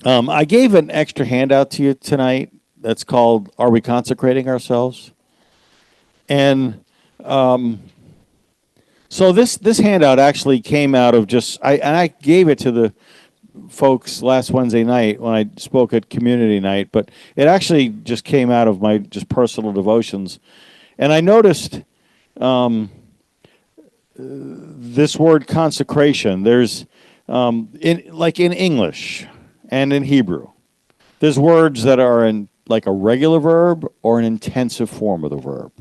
I gave an extra handout to you tonight that's called Are We Consecrating Ourselves? And so this handout actually came out of I gave it to the folks last Wednesday night when I spoke at community night, but it actually just came out of my just personal devotions. And I noticed this word consecration. There's in English and in Hebrew, there's words that are in like a regular verb or an intensive form of the verb.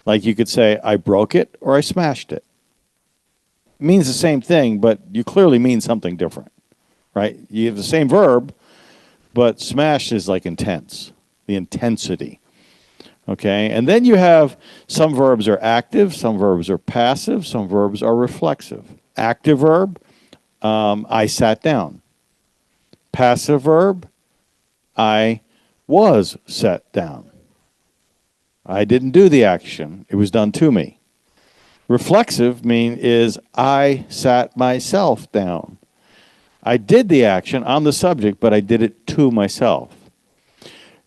Like you could say, I broke it or I smashed it. It means the same thing, but you clearly mean something different, right? You have the same verb, but smashed is like intense, the intensity. Okay, and then you have some verbs are active, some verbs are passive, some verbs are reflexive. Active verb, I sat down. Passive verb, I was sat down. I didn't do the action, it was done to me. Reflexive is I sat myself down. I did the action, I'm the subject, but I did it to myself.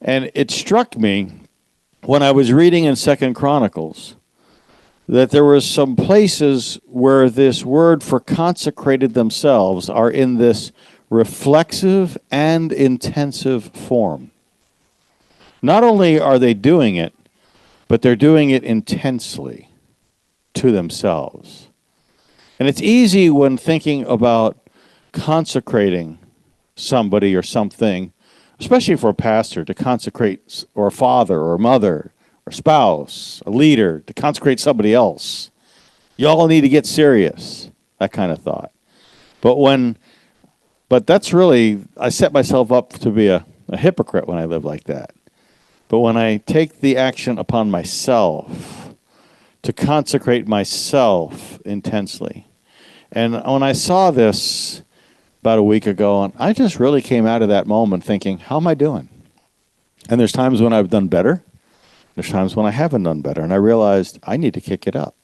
And it struck me when I was reading in Second Chronicles that there were some places where this word for consecrated themselves are in this reflexive and intensive form. Not only are they doing it, but they're doing it intensely to themselves. And it's easy when thinking about consecrating somebody or something, especially for a pastor, to consecrate, or a father or a mother or spouse, a leader, to consecrate somebody else. Y'all need to get serious, that kind of thought. But that's really, I set myself up to be a hypocrite when I live like that. But when I take the action upon myself to consecrate myself intensely, and when I saw this about a week ago, and I just really came out of that moment thinking, how am I doing? And there's times when I've done better. There's times when I haven't done better. And I realized I need to kick it up.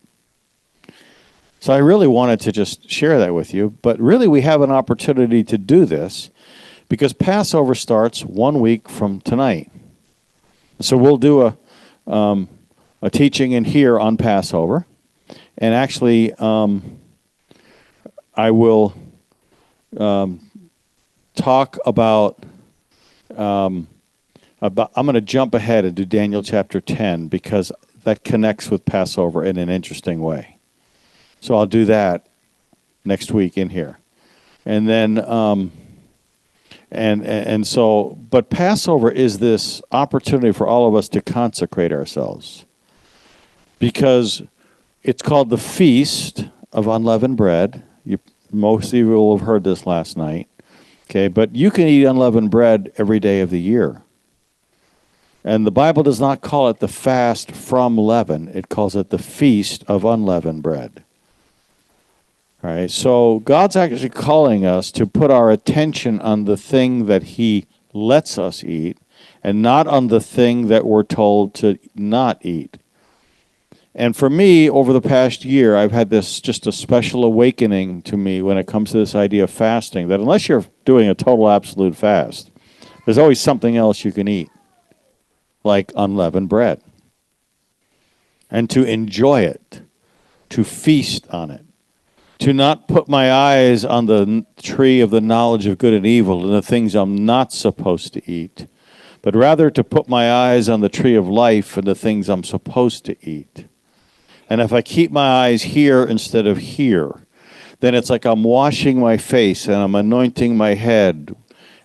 So I really wanted to just share that with you. But really, we have an opportunity to do this because Passover starts 1 week from tonight. So we'll do a teaching in here on Passover. And actually, I will talk about, I'm going to jump ahead and do Daniel chapter 10 because that connects with Passover in an interesting way. So I'll do that next week in here. And then, but Passover is this opportunity for all of us to consecrate ourselves because it's called the Feast of Unleavened Bread. Most of you will have heard this last night. Okay, but you can eat unleavened bread every day of the year. And the Bible does not call it the fast from leaven. It calls it the Feast of Unleavened Bread. All right, so God's actually calling us to put our attention on the thing that he lets us eat and not on the thing that we're told to not eat. And for me, over the past year, I've had this just a special awakening to me when it comes to this idea of fasting, that unless you're doing a total absolute fast, there's always something else you can eat, like unleavened bread. And to enjoy it, to feast on it, to not put my eyes on the tree of the knowledge of good and evil and the things I'm not supposed to eat, but rather to put my eyes on the tree of life and the things I'm supposed to eat. And if I keep my eyes here instead of here, then it's like I'm washing my face and I'm anointing my head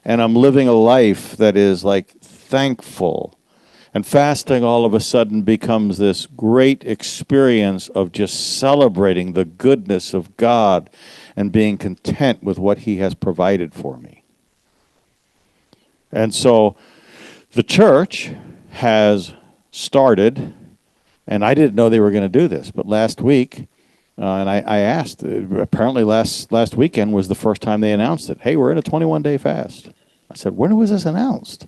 and I'm living a life that is like thankful. And fasting all of a sudden becomes this great experience of just celebrating the goodness of God and being content with what he has provided for me. And so the church has started, and I didn't know they were going to do this, but last week, and I asked, apparently last weekend was the first time they announced it. Hey, we're in a 21-day fast. I said, when was this announced?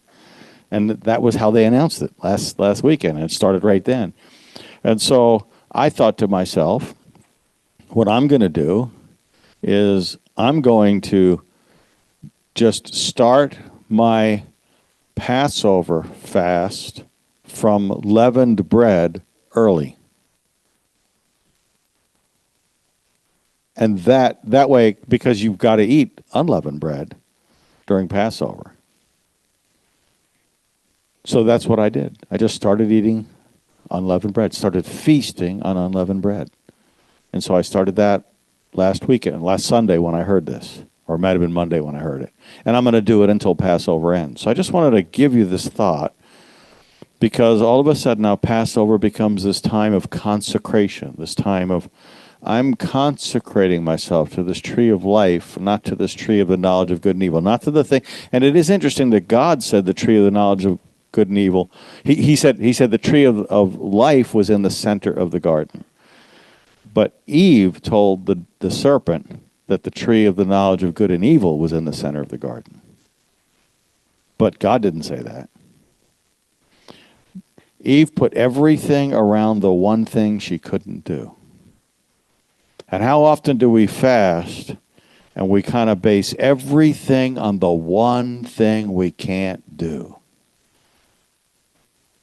And that was how they announced it last weekend, and it started right then. And so I thought to myself, what I'm going to do is I'm going to just start my Passover fast from leavened bread early. And that way, because you've got to eat unleavened bread during Passover. So that's what I did. I just started eating unleavened bread, started feasting on unleavened bread. And so I started that last Sunday when I heard this, or it might have been Monday when I heard it. And I'm going to do it until Passover ends. So I just wanted to give you this thought, because all of a sudden now Passover becomes this time of consecration, this time of I'm consecrating myself to this tree of life, not to this tree of the knowledge of good and evil, not to the thing. And it is interesting that God said the tree of the knowledge of good and evil. He said the tree of life was in the center of the garden. But Eve told the serpent that the tree of the knowledge of good and evil was in the center of the garden. But God didn't say that. Eve put everything around the one thing she couldn't do. And how often do we fast and we kind of base everything on the one thing we can't do?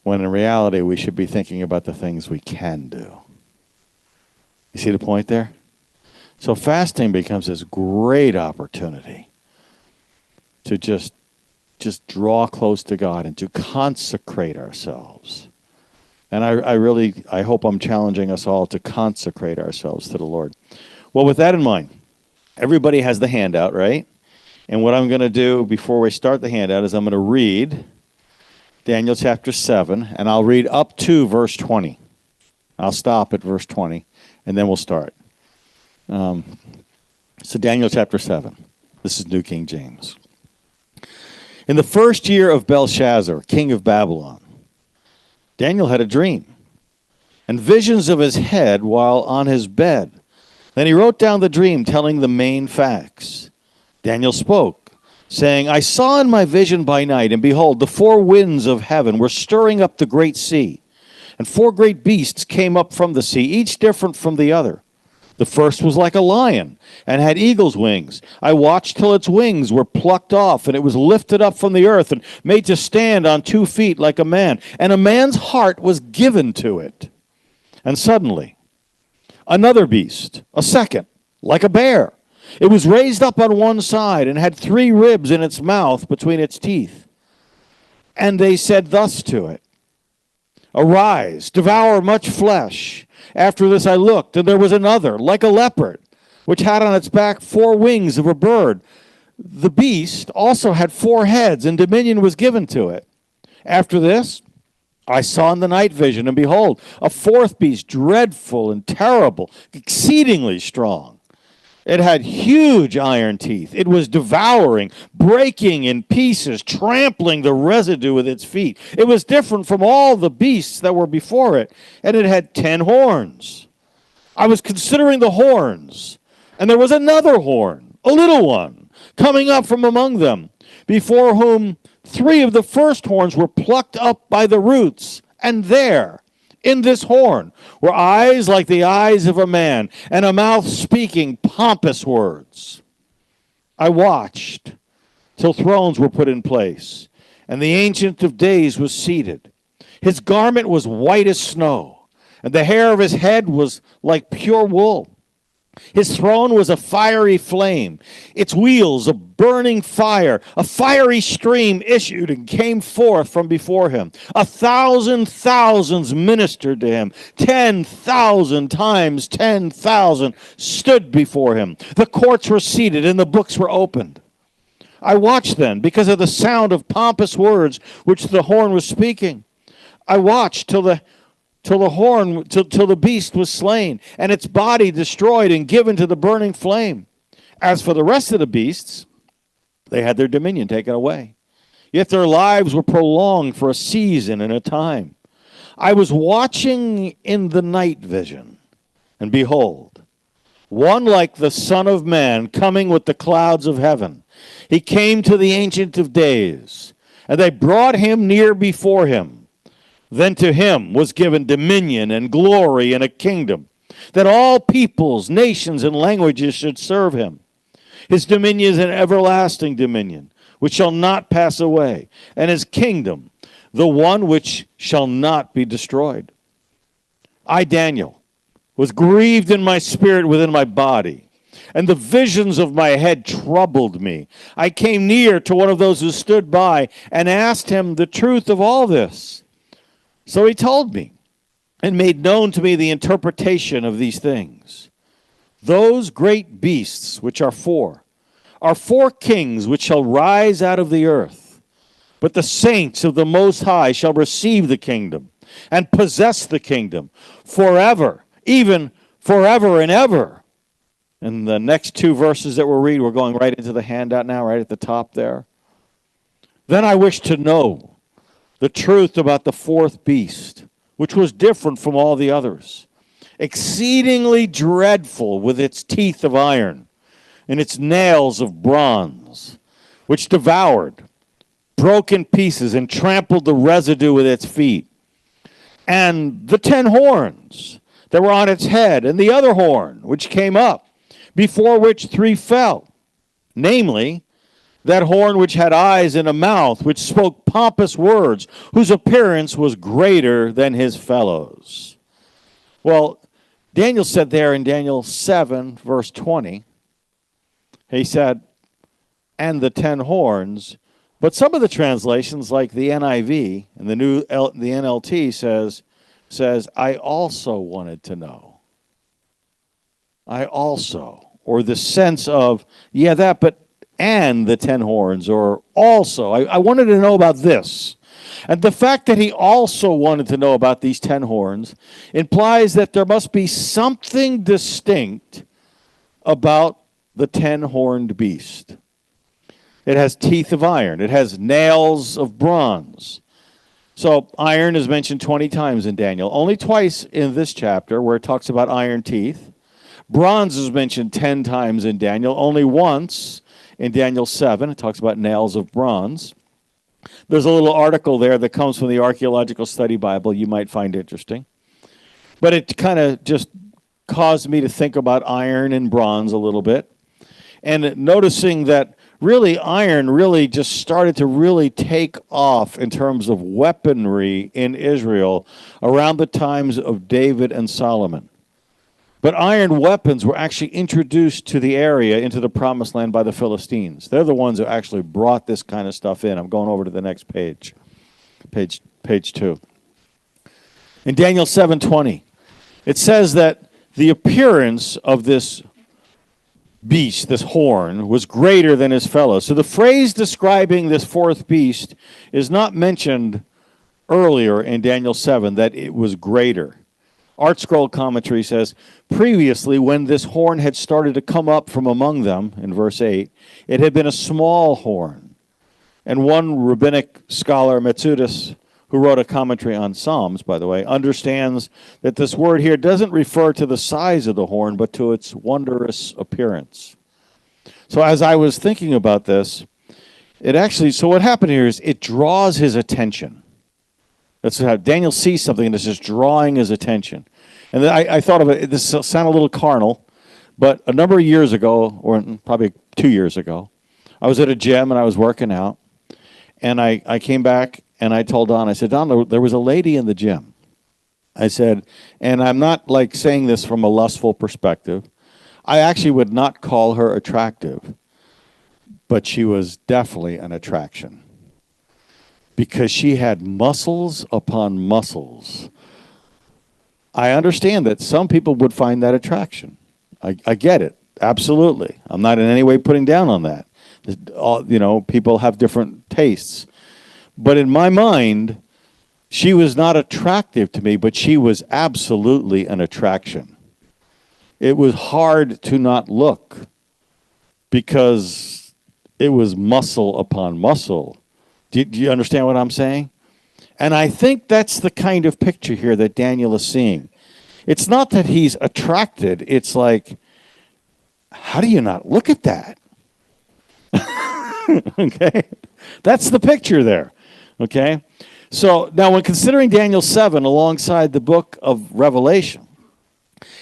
When in reality, we should be thinking about the things we can do. You see the point there? So fasting becomes this great opportunity to just draw close to God and to consecrate ourselves. And I hope I'm challenging us all to consecrate ourselves to the Lord. Well, with that in mind, everybody has the handout, right? And what I'm going to do before we start the handout is I'm going to read Daniel chapter 7, and I'll read up to verse 20. I'll stop at verse 20, and then we'll start. So Daniel chapter 7. This is New King James. In the first year of Belshazzar, king of Babylon, Daniel had a dream and visions of his head while on his bed. Then he wrote down the dream, telling the main facts. Daniel spoke, saying, I saw in my vision by night, and behold, the four winds of heaven were stirring up the great sea. And four great beasts came up from the sea, each different from the other. The first was like a lion, and had eagle's wings. I watched till its wings were plucked off, and it was lifted up from the earth, and made to stand on 2 feet like a man. And a man's heart was given to it. And suddenly, another beast, a second, like a bear. It was raised up on one side, and had 3 ribs in its mouth between its teeth. And they said thus to it, Arise, devour much flesh. After this I looked, and there was another, like a leopard, which had on its back 4 wings of a bird. The beast also had 4 heads, and dominion was given to it. After this, I saw in the night vision, and behold, a 4th beast, dreadful and terrible, exceedingly strong. It had huge iron teeth. It was devouring, breaking in pieces, trampling the residue with its feet. It was different from all the beasts that were before it, and it had 10 horns. I was considering the horns, and there was another horn, a little one, coming up from among them, before whom 3 of the first horns were plucked up by the roots, and there, in this horn, were eyes like the eyes of a man, and a mouth speaking pompous words. I watched till thrones were put in place, and the Ancient of Days was seated. His garment was white as snow, and the hair of his head was like pure wool. His throne was a fiery flame, its wheels a burning fire. A fiery stream issued and came forth from before him. 1,000 thousands ministered to him. 10,000 times 10,000 stood before him. The courts were seated and the books were opened. I watched then because of the sound of pompous words which the horn was speaking. I watched till the beast was slain, and its body destroyed and given to the burning flame. As for the rest of the beasts, they had their dominion taken away. Yet their lives were prolonged for a season and a time. I was watching in the night vision, and behold, one like the Son of Man coming with the clouds of heaven. He came to the Ancient of Days, and they brought him near before him. Then to him was given dominion and glory and a kingdom, that all peoples, nations, and languages should serve him. His dominion is an everlasting dominion, which shall not pass away, and his kingdom, the one which shall not be destroyed. I, Daniel, was grieved in my spirit within my body, and the visions of my head troubled me. I came near to one of those who stood by and asked him the truth of all this. So he told me and made known to me the interpretation of these things. Those great beasts, which are four kings which shall rise out of the earth. But the saints of the Most High shall receive the kingdom and possess the kingdom forever, even forever and ever. And the next two verses that we'll read, we're going right into the handout now, right at the top there. Then I wish to know the truth about the fourth beast, which was different from all the others, exceedingly dreadful, with its teeth of iron and its nails of bronze, which devoured, broke in pieces, and trampled the residue with its feet. And the 10 horns that were on its head, and the other horn which came up, before which 3 fell, namely, that horn which had eyes and a mouth, which spoke pompous words, whose appearance was greater than his fellows. Well, Daniel said there in Daniel 7, verse 20, he said, and the 10 horns. But some of the translations, like the NIV and the NLT, says, I also wanted to know. I also, or the sense of, yeah, that, but and the 10 horns, or also. I wanted to know about this. And the fact that he also wanted to know about these 10 horns implies that there must be something distinct about the 10-horned beast. It has teeth of iron. It has nails of bronze. So iron is mentioned 20 times in Daniel. Only twice in this chapter where it talks about iron teeth. Bronze is mentioned 10 times in Daniel. Only once in Daniel 7. It talks about nails of bronze. There's a little article there that comes from the Archaeological Study Bible you might find interesting. But it kind of just caused me to think about iron and bronze a little bit. And noticing that really iron really just started to really take off in terms of weaponry in Israel around the times of David and Solomon. But iron weapons were actually introduced to the area, into the promised land, by the Philistines. They're the ones who actually brought this kind of stuff in. I'm going over to the next page. Page 2. In Daniel 7:20, it says that the appearance of this beast, this horn, was greater than his fellows. So the phrase describing this fourth beast is not mentioned earlier in Daniel 7, that it was greater. Art Scroll Commentary says, previously, when this horn had started to come up from among them, in verse 8, it had been a small horn. And one rabbinic scholar, Metsudas, who wrote a commentary on Psalms, by the way, understands that this word here doesn't refer to the size of the horn, but to its wondrous appearance. So as I was thinking about this, so what happened here is it draws his attention. That's how Daniel sees something and it's just drawing his attention. And then I thought of it, this sounded a little carnal, but a number of years ago, or probably 2 years ago, I was at a gym and I was working out. And I came back and I told Don, I said, Don, there was a lady in the gym. I said, and I'm not like saying this from a lustful perspective. I actually would not call her attractive, but she was definitely an attraction. Because she had muscles upon muscles. I understand that some people would find that attraction. I get it, absolutely. I'm not in any way putting down on that. People have different tastes. But in my mind, she was not attractive to me, but she was absolutely an attraction. It was hard to not look because it was muscle upon muscle. Do you understand what I'm saying? And I think that's the kind of picture here that Daniel is seeing. It's not that he's attracted. It's like, how do you not look at that? Okay? That's the picture there. Okay? So now when considering Daniel 7 alongside the book of Revelation,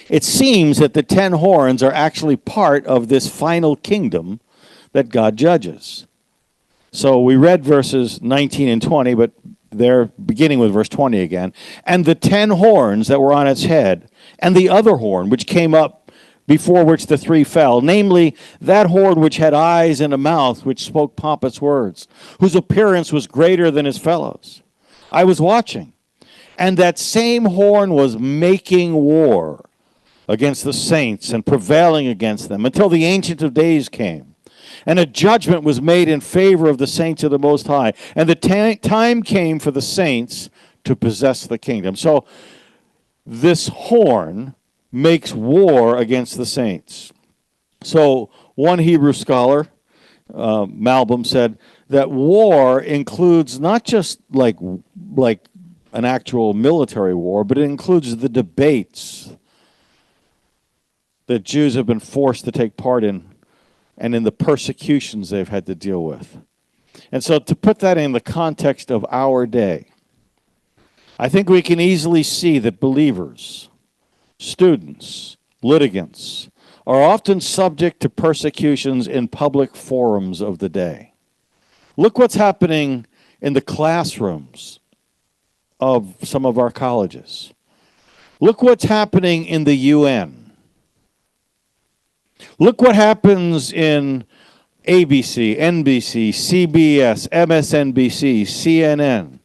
it seems that the 10 horns are actually part of this final kingdom that God judges. So we read verses 19 and 20, but they're beginning with verse 20 again. And the 10 horns that were on its head, and the other horn which came up before which the three fell, namely that horn which had eyes and a mouth which spoke pompous words, whose appearance was greater than his fellows. I was watching, and that same horn was making war against the saints and prevailing against them until the Ancient of Days came. And a judgment was made in favor of the saints of the Most High. And the time came for the saints to possess the kingdom. So this horn makes war against the saints. So one Hebrew scholar, Malbim, said that war includes not just like an actual military war, but it includes the debates that Jews have been forced to take part in and in the persecutions they've had to deal with. And so to put that in the context of our day, I think we can easily see that believers, students, litigants, are often subject to persecutions in public forums of the day. Look what's happening in the classrooms of some of our colleges. Look what's happening in the UN. Look what happens in ABC, NBC, CBS, MSNBC, CNN.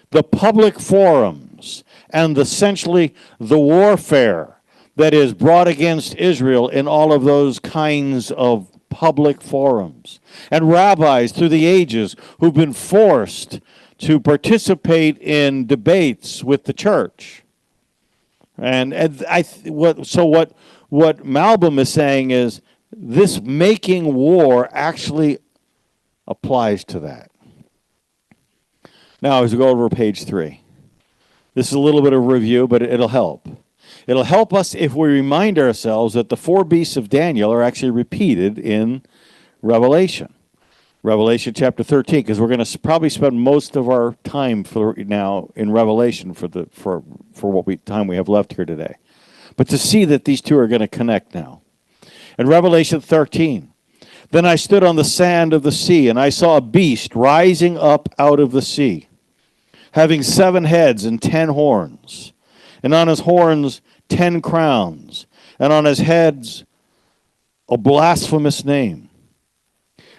The public forums and essentially the warfare that is brought against Israel in all of those kinds of public forums. And rabbis through the ages who've been forced to participate in debates with the church. What Malbim is saying is this making war actually applies to that. Now, as we go over page 3, this is a little bit of review, but it'll help. It'll help us if we remind ourselves that the 4 beasts of Daniel are actually repeated in Revelation. Revelation chapter 13, because we're going to probably spend most of our time for now in Revelation for what time we have left here today. But to see that these two are going to connect now. In Revelation 13, then I stood on the sand of the sea, and I saw a beast rising up out of the sea, having 7 heads and 10 horns, and on his horns 10 crowns, and on his heads a blasphemous name.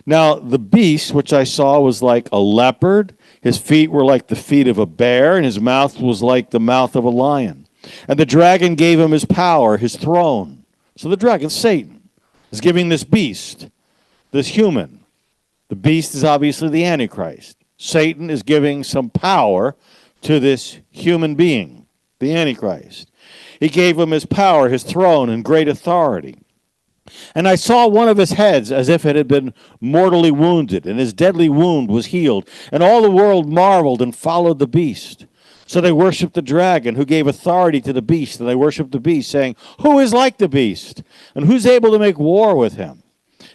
Now the beast which I saw was like a leopard, his feet were like the feet of a bear, and his mouth was like the mouth of a lion. And the dragon gave him his power, his throne. So the dragon, Satan, is giving this beast, this human. The beast is obviously the Antichrist. Satan is giving some power to this human being, the Antichrist. He gave him his power, his throne, and great authority. And I saw one of his heads as if it had been mortally wounded, and his deadly wound was healed. And all the world marveled and followed the beast. So they worshiped the dragon, who gave authority to the beast, and they worshiped the beast, saying, "Who is like the beast? And who's able to make war with him?"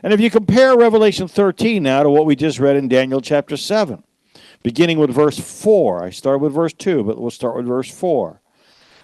And if you compare Revelation 13 now to what we just read in Daniel chapter 7, beginning with verse 4. I started with verse 2, but we'll start with verse 4.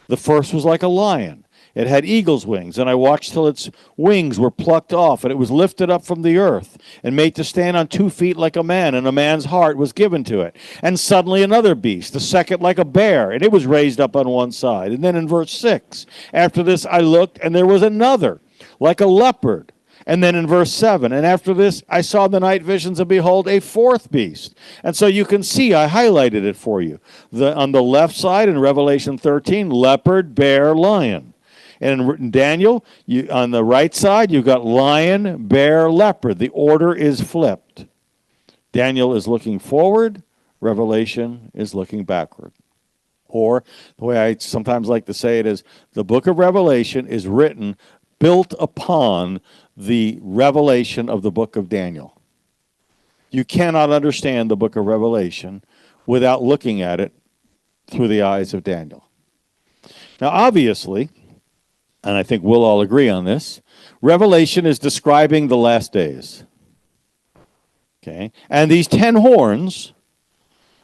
The first was like a lion. It had eagle's wings, and I watched till its wings were plucked off, and it was lifted up from the earth, and made to stand on 2 feet like a man, and a man's heart was given to it. And suddenly another beast, the second like a bear, and it was raised up on one side. And then in verse 6, after this I looked, and there was another, like a leopard. And then in verse 7, and after this I saw the night visions, and behold, a 4th beast. And so you can see, I highlighted it for you. On the left side in Revelation 13, leopard, bear, lion. And in Daniel, on the right side, you've got lion, bear, leopard. The order is flipped. Daniel is looking forward. Revelation is looking backward. Or the way I sometimes like to say it is, the book of Revelation is written, built upon the revelation of the book of Daniel. You cannot understand the book of Revelation without looking at it through the eyes of Daniel. Now, obviously, and I think we'll all agree on this, Revelation is describing the last days. Okay? And these 10 horns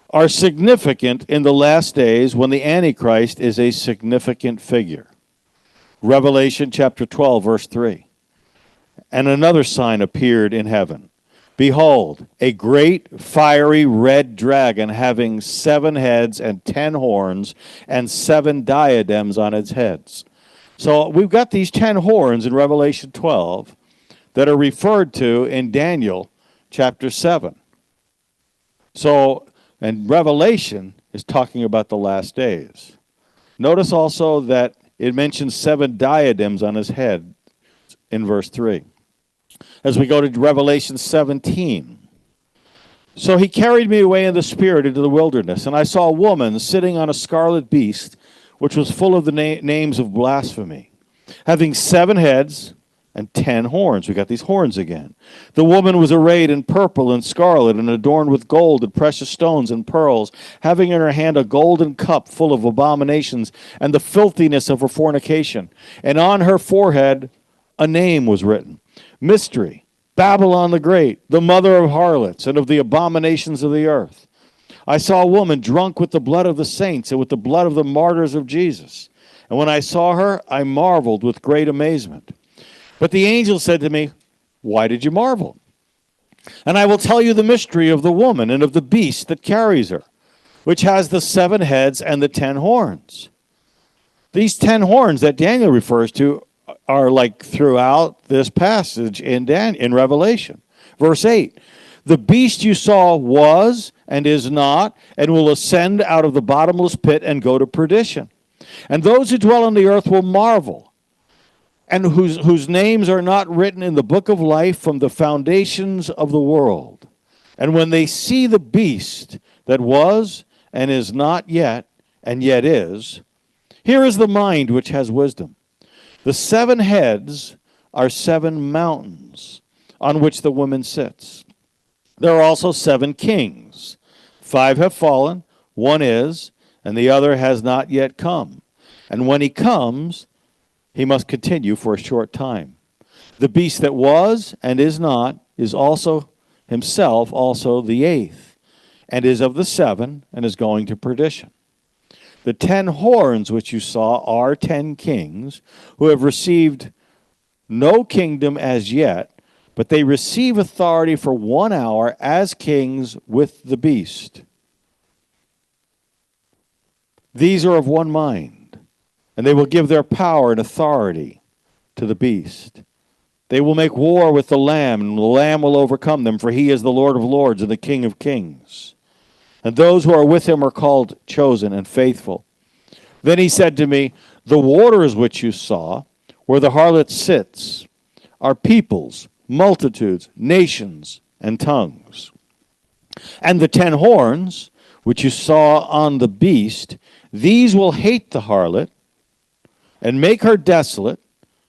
are significant in the last days when the Antichrist is a significant figure. Revelation chapter 12, verse 3. And another sign appeared in heaven, Behold, a great fiery red dragon having 7 heads and 10 horns and 7 diadems on its heads. So we've got these 10 horns in Revelation 12 that are referred to in Daniel chapter 7. So, and Revelation is talking about the last days. Notice also that it mentions 7 diadems on his head in verse 3. As we go to Revelation 17. So he carried me away in the spirit into the wilderness, and I saw a woman sitting on a scarlet beast, which was full of the names of blasphemy, having 7 heads and 10 horns. We got these horns again. The woman was arrayed in purple and scarlet and adorned with gold and precious stones and pearls, having in her hand a golden cup full of abominations and the filthiness of her fornication. And on her forehead a name was written, Mystery, Babylon the Great, the mother of harlots and of the abominations of the earth. I saw a woman drunk with the blood of the saints and with the blood of the martyrs of Jesus. And when I saw her, I marveled with great amazement. But the angel said to me, Why did you marvel? And I will tell you the mystery of the woman and of the beast that carries her, which has the 7 heads and the 10 horns. These 10 horns that Daniel refers to are like throughout this passage in Revelation. Verse 8, the beast you saw was and is not, and will ascend out of the bottomless pit and go to perdition. And those who dwell on the earth will marvel, and whose names are not written in the book of life from the foundations of the world. And when they see the beast that was and is not yet, and yet is, here is the mind which has wisdom. The 7 heads are 7 mountains on which the woman sits. There are also 7 kings. 5 have fallen, 1 is, and the other has not yet come. And when he comes, he must continue for a short time. The beast that was and is not is also himself also the 8th, and is of the 7, and is going to perdition. The 10 horns which you saw are 10 kings who have received no kingdom as yet, but they receive authority for 1 hour as kings with the beast. These are of one mind, and they will give their power and authority to the beast. They will make war with the Lamb, and the Lamb will overcome them, for he is the Lord of lords and the King of kings. And those who are with him are called chosen and faithful. Then he said to me, the waters which you saw, where the harlot sits, are peoples, multitudes, nations, and tongues. And the 10 horns, which you saw on the beast, these will hate the harlot, and make her desolate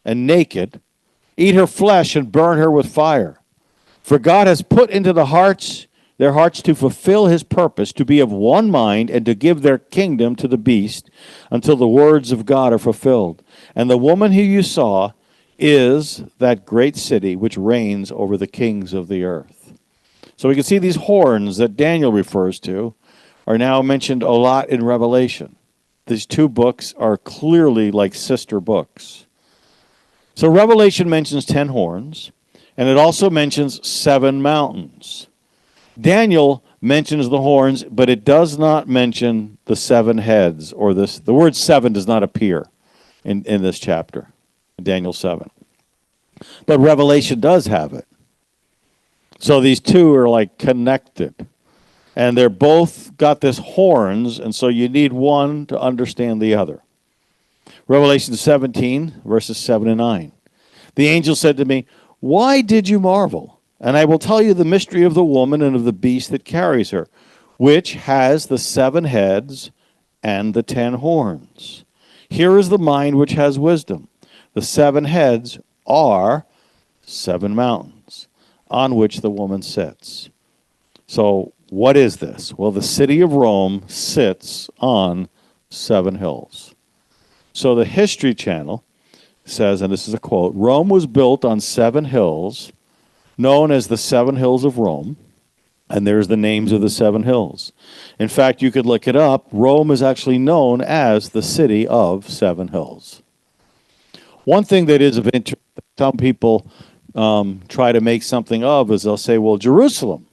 and naked, eat her flesh and burn her with fire. For God has put into their hearts to fulfill his purpose, to be of one mind, and to give their kingdom to the beast, until the words of God are fulfilled. And the woman who you saw is that great city which reigns over the kings of the earth. So we can see these horns that Daniel refers to are now mentioned a lot in Revelation. These 2 books are clearly like sister books. So Revelation mentions 10 horns, and it also mentions 7 mountains. Daniel mentions the horns, but it does not mention the 7 heads, or this. The word 7 does not appear in this chapter, in Daniel 7. But Revelation does have it. So these 2 are like connected. And they're both got this horns, and so you need one to understand the other. Revelation 17, verses 7 and 9. The angel said to me, Why did you marvel? And I will tell you the mystery of the woman and of the beast that carries her, which has the 7 heads and the 10 horns. Here is the mind which has wisdom. The 7 heads are 7 mountains on which the woman sits. So what is this? Well, the city of Rome sits on 7 hills. So the History Channel says, and this is a quote, Rome was built on 7 hills, known as the 7 hills of Rome, and there's the names of the 7 hills. In fact, you could look it up. Rome is actually known as the city of 7 hills. One thing that is of interest, some people try to make something of is they'll say, well, Jerusalem.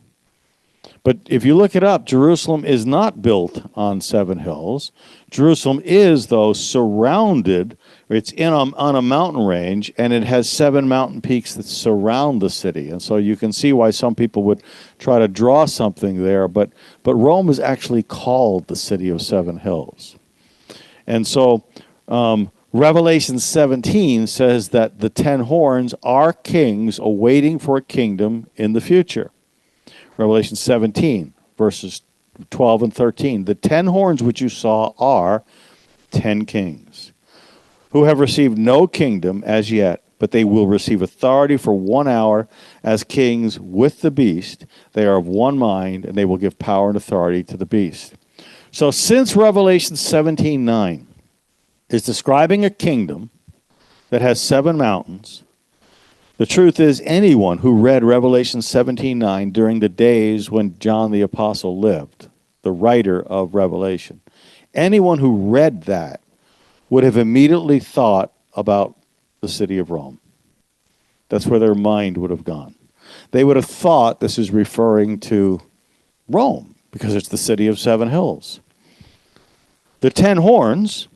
But if you look it up, Jerusalem is not built on 7 hills. Jerusalem is, though, surrounded. It's on a mountain range, and it has 7 mountain peaks that surround the city. And so you can see why some people would try to draw something there. But Rome is actually called the city of 7 hills. And so Revelation 17 says that the 10 horns are kings awaiting for a kingdom in the future. Revelation 17, verses 12 and 13. The 10 horns which you saw are 10 kings, who have received no kingdom as yet, but they will receive authority for 1 hour as kings with the beast. They are of one mind, and they will give power and authority to the beast. So since Revelation 17:9 is describing a kingdom that has 7 mountains, the truth is, anyone who read Revelation 17:9 during the days when John the Apostle lived, the writer of Revelation, anyone who read that would have immediately thought about the city of Rome. That's where their mind would have gone. They would have thought this is referring to Rome, because it's the city of 7 hills. The 10 horns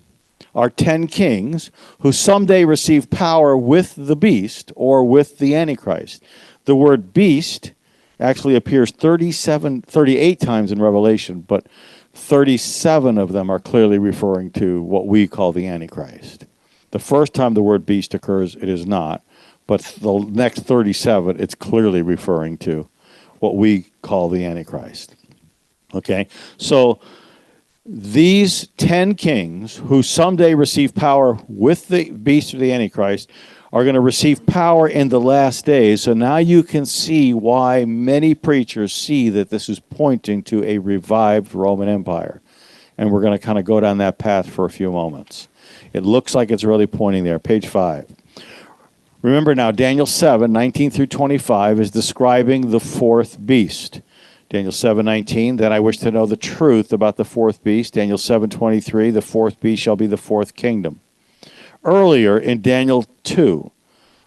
are 10 kings who someday receive power with the beast or with the Antichrist. The word beast actually appears 38 times in Revelation, but 37 of them are clearly referring to what we call the Antichrist. The first time the word beast occurs, it is not, but the next 37, it's clearly referring to what we call the Antichrist. Okay, so these 10 kings who someday receive power with the beast or the Antichrist are going to receive power in the last days. So now you can see why many preachers see that this is pointing to a revived Roman Empire. And we're going to kind of go down that path for a few moments. It looks like it's really pointing there. Page 5. Remember now, Daniel 7:19 through 25 is describing the 4th beast. Daniel 7:19, then I wish to know the truth about the 4th beast. Daniel 7:23, the 4th beast shall be the 4th kingdom. Earlier in Daniel 2,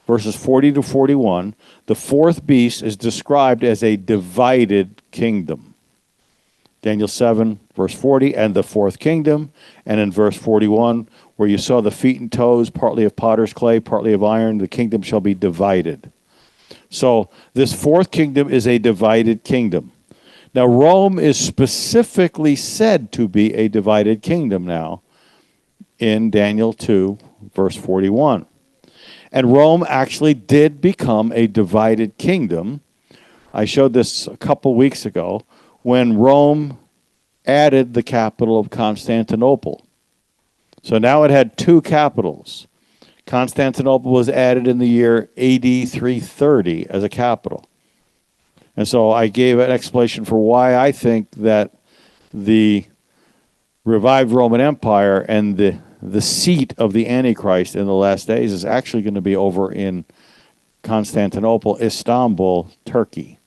verses 40 to 41, the 4th beast is described as a divided kingdom. Daniel 7, verse 40, and the 4th kingdom. And in verse 41, where you saw the feet and toes, partly of potter's clay, partly of iron, the kingdom shall be divided. So this 4th kingdom is a divided kingdom. Now, Rome is specifically said to be a divided kingdom now in Daniel 2, verse 41. And Rome actually did become a divided kingdom. I showed this a couple weeks ago when Rome added the capital of Constantinople. So now it had 2 capitals. Constantinople was added in the year AD 330 as a capital. And so I gave an explanation for why I think that the revived Roman Empire and the seat of the Antichrist in the last days is actually going to be over in Constantinople, Istanbul, Turkey,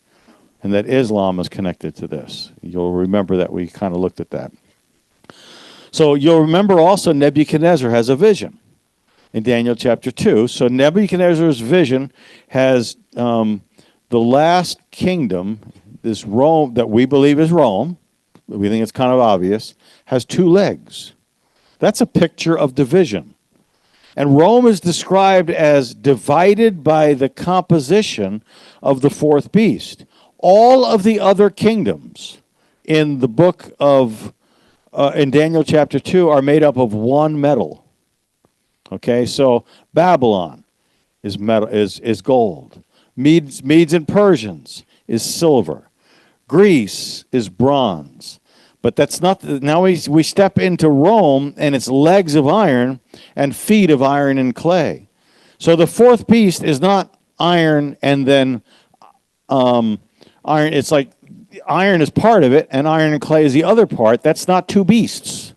and that Islam is connected to this. You'll remember that we kind of looked at that. So you'll remember also Nebuchadnezzar has a vision in Daniel chapter 2. So Nebuchadnezzar's vision has the last kingdom, this Rome that we believe is Rome, we think it's kind of obvious, has 2 legs. That's a picture of division. And Rome is described as divided by the composition of the 4th beast. All of the other kingdoms in the book of, in Daniel chapter 2 are made up of one metal. Okay, so Babylon is metal, is gold. Medes and Persians is silver. Greece is bronze. But that's not, now we step into Rome, and it's legs of iron and feet of iron and clay. So the 4th beast is not iron and then iron. It's like iron is part of it, and iron and clay is the other part. That's not 2 beasts.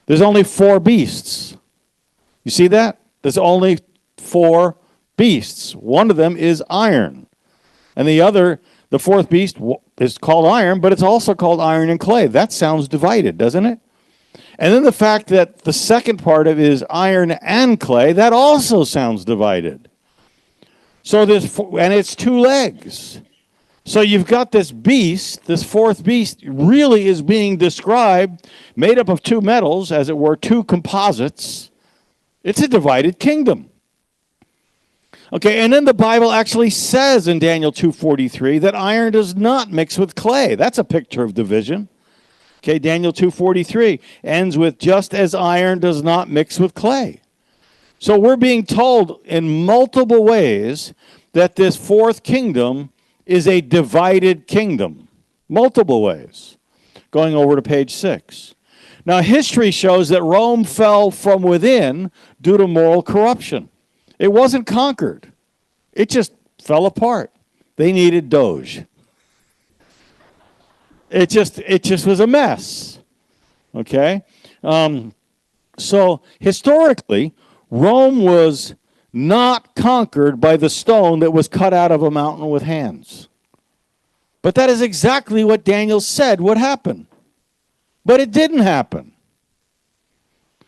There's only 4 beasts. You see that? There's only 4 beasts. One of them is iron. And the other, the 4th beast, is called iron, but it's also called iron and clay. That sounds divided, doesn't it? And then the fact that the second part of it is iron and clay, that also sounds divided. So and it's two legs. So you've got this beast, this fourth beast really is being described, made up of two metals, as it were, two composites. It's a divided kingdom. Okay, and then the Bible actually says in Daniel 2:43 that iron does not mix with clay. That's a picture of division. Okay, Daniel 2:43 ends with just as iron does not mix with clay. So we're being told in multiple ways that this fourth kingdom is a divided kingdom. Multiple ways. Going over to page 6. Now, history shows that Rome fell from within due to moral corruption. It wasn't conquered. It just fell apart. They needed Doge. It just was a mess. Okay? So, historically, Rome was not conquered by the stone that was cut out of a mountain with hands. But that is exactly what Daniel said would happen. But it didn't happen.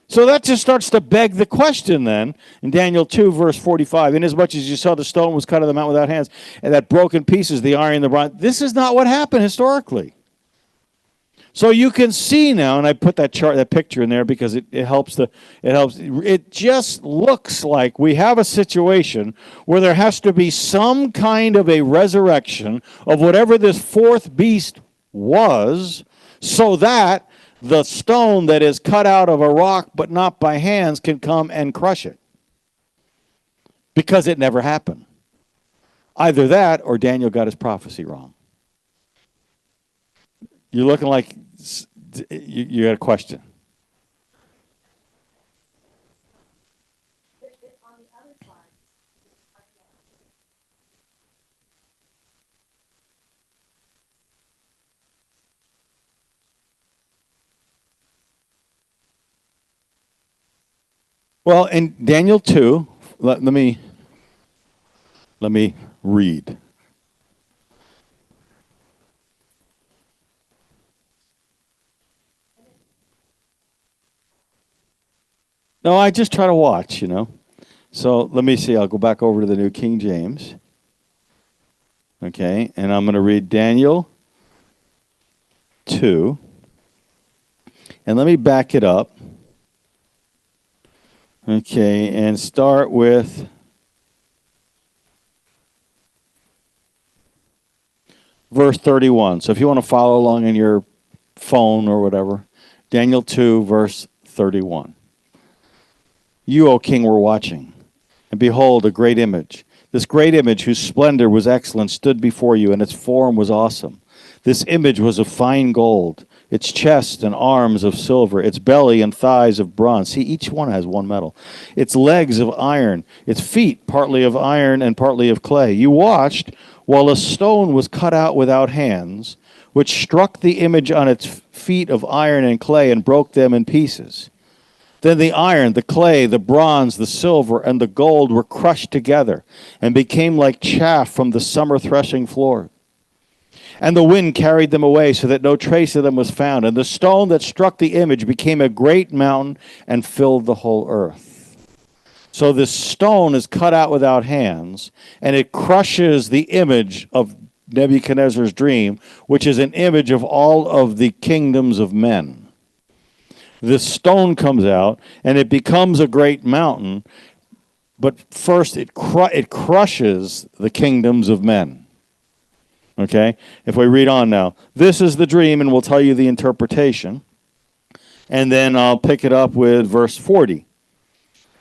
So that just starts to beg the question then, in Daniel 2, verse 45, inasmuch as you saw the stone was cut out of the mountain without hands, and that broke in pieces the iron and the bronze. This is not what happened historically. So you can see now, and I put that chart, that picture in there because it helps. It just looks like we have a situation where there has to be some kind of a resurrection of whatever this fourth beast was, so that the stone that is cut out of a rock but not by hands can come and crush it. Because it never happened. Either that or Daniel got his prophecy wrong. You're looking like you got a question. Well, in Daniel 2, let me read. No, I just try to watch, you know. So let me see. I'll go back over to the New King James. Okay, and I'm going to read Daniel 2. And let me back it up. Okay, and start with verse 31. So if you want to follow along in your phone or whatever, Daniel 2, verse 31. You, O king, were watching, and behold, a great image. This great image, whose splendor was excellent, stood before you, and its form was awesome. This image was of fine gold, its chest and arms of silver, its belly and thighs of bronze. See, each one has one metal. Its legs of iron, its feet partly of iron and partly of clay. You watched while a stone was cut out without hands, which struck the image on its feet of iron and clay and broke them in pieces. Then the iron, the clay, the bronze, the silver, and the gold were crushed together and became like chaff from the summer threshing floor. And the wind carried them away so that no trace of them was found. And the stone that struck the image became a great mountain and filled the whole earth. So this stone is cut out without hands, and it crushes the image of Nebuchadnezzar's dream, which is an image of all of the kingdoms of men. This stone comes out, and it becomes a great mountain, but first it crushes the kingdoms of men. Okay? If we read on now. This is the dream, and we'll tell you the interpretation. And then I'll pick it up with verse 40.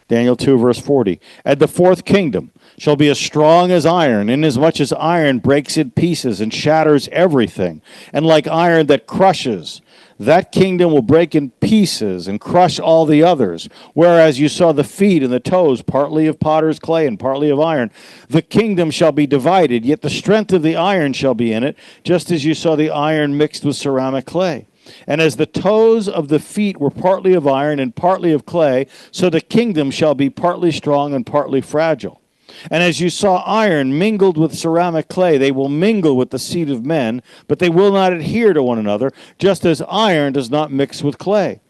Daniel 2, verse 40. And the fourth kingdom shall be as strong as iron, inasmuch as iron breaks in pieces and shatters everything. And like iron that crushes, that kingdom will break in pieces and crush all the others. Whereas you saw the feet and the toes, partly of potter's clay and partly of iron. The kingdom shall be divided, yet the strength of the iron shall be in it, just as you saw the iron mixed with ceramic clay. And as the toes of the feet were partly of iron and partly of clay, so the kingdom shall be partly strong and partly fragile. And as you saw iron mingled with ceramic clay, they will mingle with the seed of men, but they will not adhere to one another, just as iron does not mix with clay.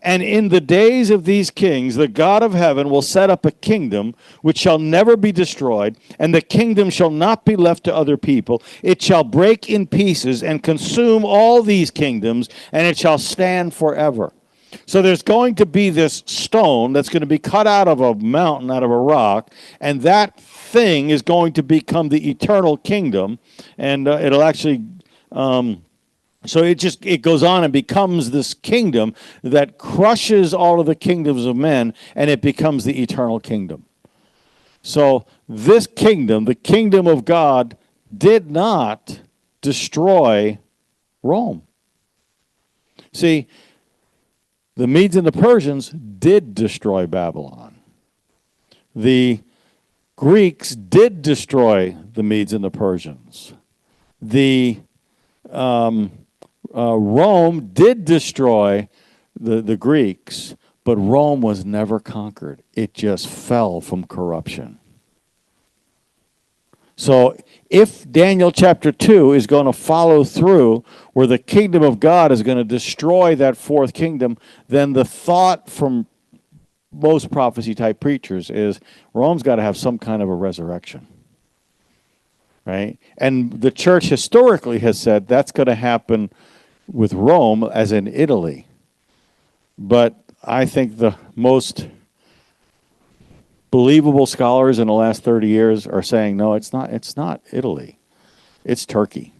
And in the days of these kings, the God of heaven will set up a kingdom which shall never be destroyed, and the kingdom shall not be left to other people. It shall break in pieces and consume all these kingdoms, and it shall stand forever. So there's going to be this stone that's going to be cut out of a mountain, out of a rock, and that thing is going to become the eternal kingdom, and it'll actually... So it goes on and becomes this kingdom that crushes all of the kingdoms of men, and it becomes the eternal kingdom. So this kingdom, the kingdom of God, did not destroy Rome. See, the Medes and the Persians did destroy Babylon. The Greeks did destroy the Medes and the Persians. Rome did destroy the Greeks, but Rome was never conquered. It just fell from corruption. So if Daniel chapter 2 is going to follow through where the kingdom of God is going to destroy that fourth kingdom, then the thought from most prophecy type preachers is Rome's got to have some kind of a resurrection. Right? And the church historically has said that's going to happen with Rome as in Italy. But I think the most believable scholars in the last 30 years are saying, no, it's not Italy. It's Turkey.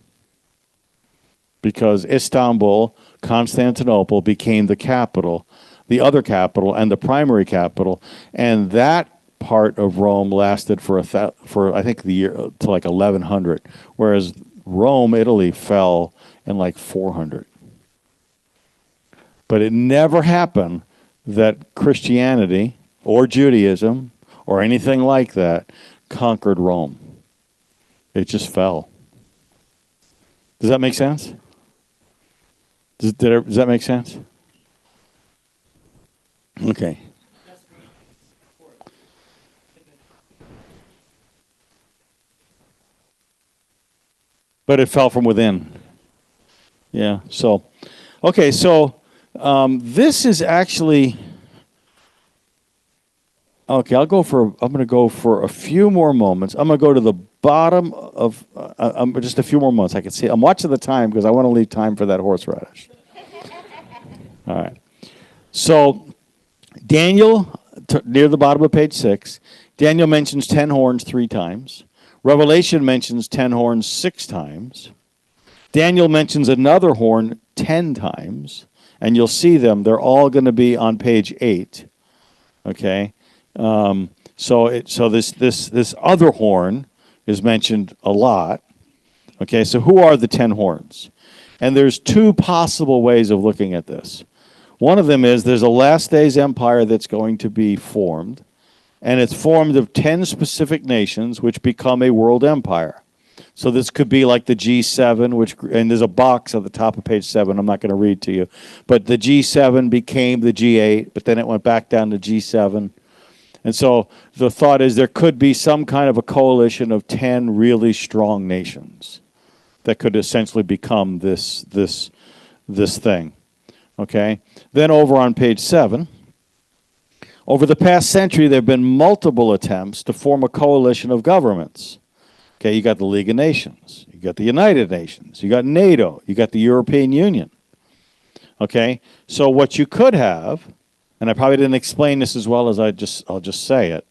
Because Istanbul, Constantinople became the capital, the other capital, and the primary capital, and that part of Rome lasted for I think the year to like 1100, whereas Rome, Italy, fell in like 400. But it never happened that Christianity or Judaism or anything like that conquered Rome. It just fell. Does that make sense? Does that make sense? Okay. But it fell from within. Yeah. So, okay. So this is actually okay. I'm going to go for a few more moments. I'm going to go to the bottom of just a few more moments. I can see. I'm watching the time because I want to leave time for that horseradish. All right. So Daniel, near the bottom of page 6, Daniel mentions 10 horns 3 times. Revelation mentions 10 horns 6 times. Daniel mentions another horn 10 times, and you'll see them. They're all going to be on page 8. Okay, so this other horn is mentioned a lot. Okay, so who are the 10 horns? And there's 2 possible ways of looking at this. One of them is there's a last days empire that's going to be formed. And it's formed of 10 specific nations which become a world empire. So this could be like the G7, and there's a box at the top of page 7. I'm not going to read to you. But the G7 became the G8, but then it went back down to G7. And so the thought is there could be some kind of a coalition of 10 really strong nations that could essentially become this thing. Okay? Then over on page 7, over the past century, there have been multiple attempts to form a coalition of governments. Okay, you got the League of Nations, you got the United Nations, you got NATO, you got the European Union. Okay, so what you could have, and I probably didn't explain this as well as I'll just say it,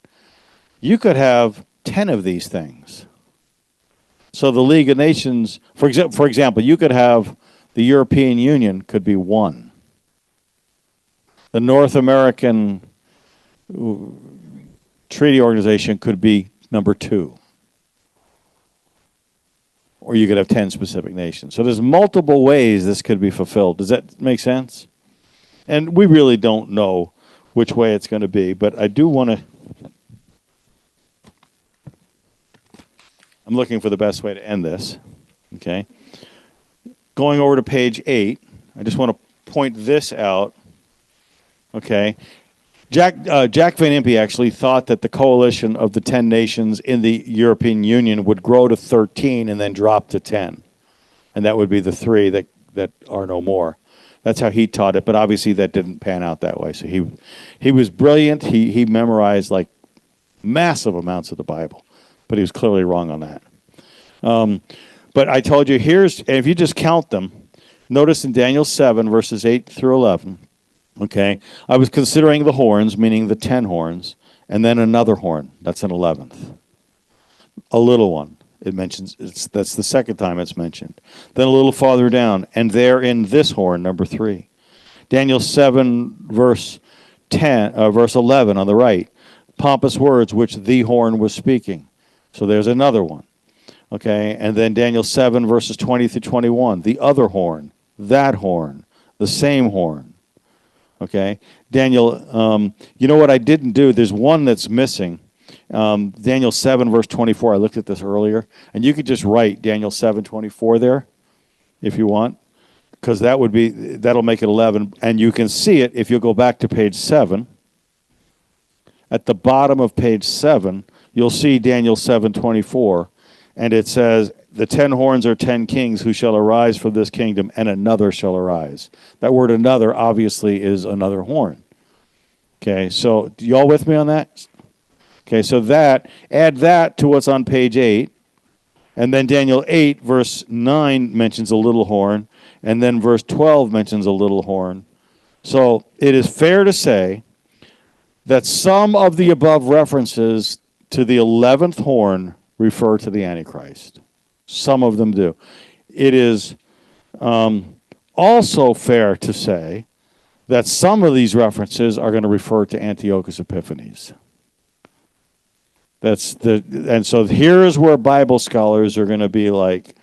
you could have 10 of these things. So the League of Nations, for example, you could have the European Union could be 1. The North American Treaty Organization could be number 2. Or you could have 10 specific nations. So there's multiple ways this could be fulfilled. Does that make sense? And we really don't know which way it's going to be, but I do want to... I'm looking for the best way to end this. Okay. Going over to page 8, I just want to point this out. Okay. Jack Van Impe actually thought that the coalition of the 10 nations in the European Union would grow to 13 and then drop to 10. And that would be the 3 that are no more. That's how he taught it, but obviously that didn't pan out that way. So he was brilliant. He memorized like massive amounts of the Bible, but he was clearly wrong on that. But I told you, and if you just count them, notice in Daniel 7, verses 8 through 11, okay, I was considering the horns, meaning the 10 horns, and then another horn. That's an 11th. A little one. It mentions, that's the second time it's mentioned. Then a little farther down, and there in this horn, number 3. Daniel 7, verse 11 on the right. Pompous words which the horn was speaking. So there's another one. Okay, and then Daniel 7, verses 20 through 21. The other horn, that horn, the same horn. Okay, Daniel, you know what I didn't do? There's one that's missing. Daniel 7, verse 24. I looked at this earlier. And you could just write Daniel 7, 24 there if you want, because that'll make it 11. And you can see it if you go back to page 7. At the bottom of page 7, you'll see Daniel 7, 24. And it says, the 10 horns are 10 kings who shall arise from this kingdom, and another shall arise. That word another obviously is another horn. Okay, so you all with me on that? Okay, so add that to what's on page 8. And then Daniel 8, verse 9 mentions a little horn. And then verse 12 mentions a little horn. So it is fair to say that some of the above references to the 11th horn refer to the Antichrist. Some of them do. It is also fair to say that some of these references are going to refer to Antiochus Epiphanes. And so here's where Bible scholars are going to be like,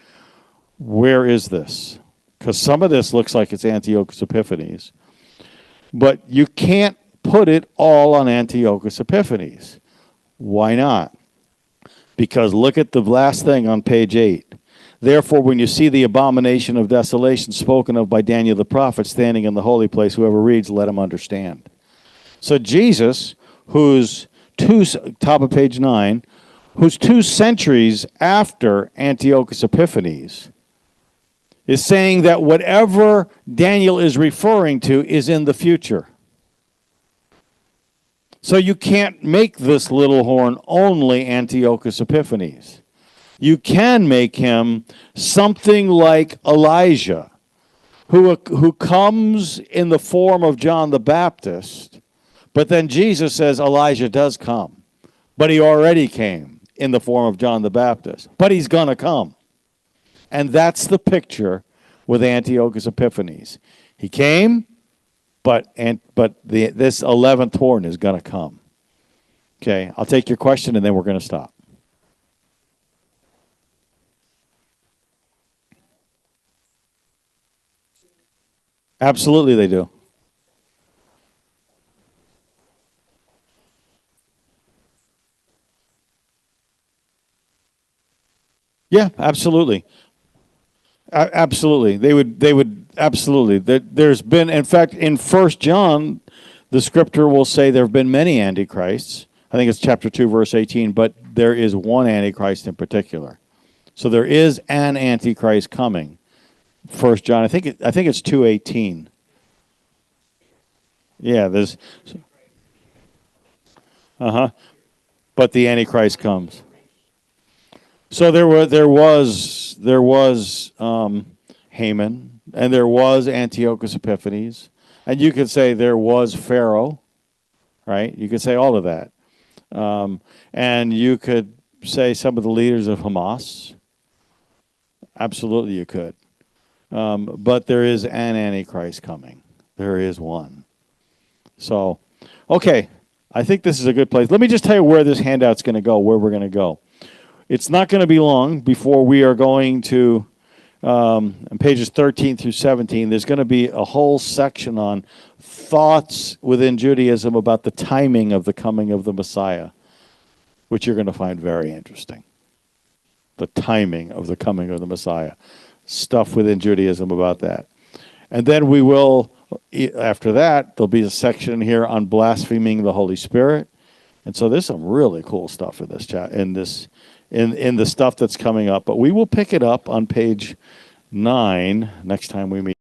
where is this? Because some of this looks like it's Antiochus Epiphanes. But you can't put it all on Antiochus Epiphanes. Why not? Because look at the last thing on page 8. Therefore, when you see the abomination of desolation spoken of by Daniel the prophet standing in the holy place, whoever reads, let him understand. So Jesus, who's top of page 9, who's 2 centuries after Antiochus Epiphanes, is saying that whatever Daniel is referring to is in the future. So you can't make this little horn only Antiochus Epiphanes. You can make him something like Elijah, who comes in the form of John the Baptist, but then Jesus says Elijah does come, but he already came in the form of John the Baptist, but he's going to come. And that's the picture with Antiochus Epiphanes. He came, but this 11th horn is going to come. Okay, I'll take your question and then we're going to stop. Absolutely they do. Yeah, absolutely. Absolutely. They would absolutely. There's been, in fact, in 1 John, the scripture will say there have been many antichrists. I think it's chapter 2, verse 18, but there is one antichrist in particular. So there is an antichrist coming. 1 John, I think it's 2:18. Yeah, there's but the antichrist comes. So there was Haman, and there was Antiochus Epiphanes, and you could say there was Pharaoh, right? You could say all of that, and you could say some of the leaders of Hamas. Absolutely, you could, but there is an Antichrist coming. There is one. So, okay, I think this is a good place. Let me just tell you where this handout's going to go, where we're going to go. It's not going to be long before we are going to, on pages 13 through 17, there's going to be a whole section on thoughts within Judaism about the timing of the coming of the Messiah, which you're going to find very interesting. The timing of the coming of the Messiah. Stuff within Judaism about that. And then we will, after that, there'll be a section here on blaspheming the Holy Spirit. And so there's some really cool stuff in this chat, in the stuff that's coming up. But we will pick it up on page 9 next time we meet.